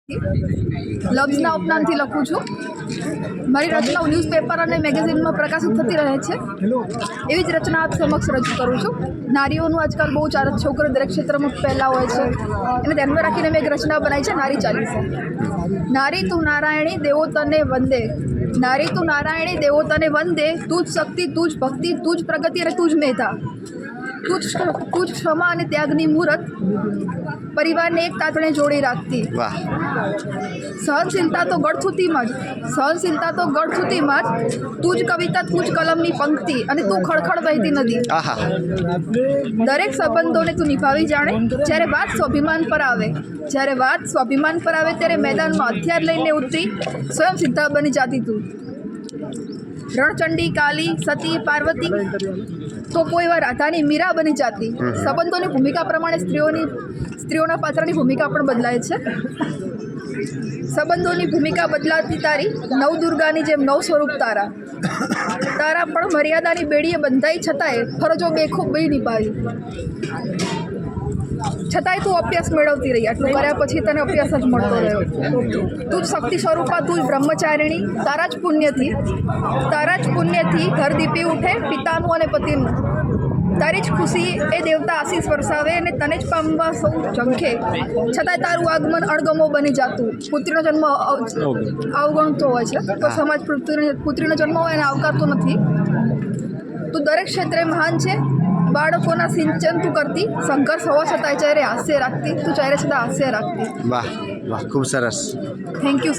લવ્સના ઉપનામથી લખું છું. મારી રચનાઓ ન્યૂઝપેપર અને મેગેઝિનમાં પ્રકાશિત થતી રહે છે. એવી જ રચના આપ સમક્ષ રજૂ કરું છું. નારીઓનું આજકાલ બહુ ચાર છોકરો દરેક ક્ષેત્રમાં પહેલાં હોય છે. એને ધ્યાનમાં રાખીને મેં એક રચના બનાવી છે, નારી ચાલીસા. નારી તું નારાયણી દેવો તને વંદે, નારી તું નારાયણી દેવો તને વંદે, તું જ શક્તિ, તું જ ભક્તિ, તું જ પ્રગતિ અને તું જ મેધા, તું જ ક્ષમા અને ત્યાગની મૂરત, પરિવારને એક તાતણે જોડી રાખતી. સહનશીલતા તો ગળથુતીમાં જ, સહનશીલતા તો ગળથુતીમાં જ, તું જ કવિતા, તું જ કલમની પંક્તિ અને તું ખળખળ વહેતી નદી. દરેક સંબંધોને તું નિભાવી જાણે. જ્યારે વાત સ્વાભિમાન પર આવે, જ્યારે વાત સ્વાભિમાન પર આવે ત્યારે મેદાનમાં હથિયાર લઈને ઉતરી સ્વયં સિદ્ધા બની જાતી તું. રણચંડી, કાલી, સતી, પાર્વતી તો કોઈ વાર રાધાની મીરા બની જાતી. સંબંધોની ભૂમિકા પ્રમાણે સ્ત્રીઓના પાત્રની ભૂમિકા પણ બદલાય છે. સંબંધોની ભૂમિકા બદલાતી તારી, નવદુર્ગાની જેમ નવ સ્વરૂપ તારા. તારા પણ મર્યાદાની બેડીએ બંધાઈ છતાંય ફરજો બેખૂબ નિભાવી. છતાંય તું અભ્યાસ મેળવતી રહી. આટલું કર્યા પછી તને અભ્યાસ જ મળતો રહ્યો. તું જ શક્તિ સ્વરૂપા, તું જ બ્રહ્મચારિણી. તારા જ પુણ્યથી ઘર દીપી ઉઠે પિતાનું અને પતિનું. તારી જ ખુશી એ દેવતા આશીષ વરસાવે અને તને જ પામવા સૌ ઝંખે. છતાંય તારું આગમન અણગમો બની જાતું. પુત્રીનો જન્મ અવગણતો હોય છે, તો સમાજ પુત્રીનો જન્મ હોય એને આવકારતો નથી. તું દરેક ક્ષેત્રે મહાન છે. બાળકોના સિંચન તું કરતી, સંઘર્ષ હોવા છતાંય ચહેરે હાસ્ય રાખતી. તું ચહેરે છતાં હાસ્ય રાખતી. વાહ વાહ, ખૂબ સરસ. Thank you.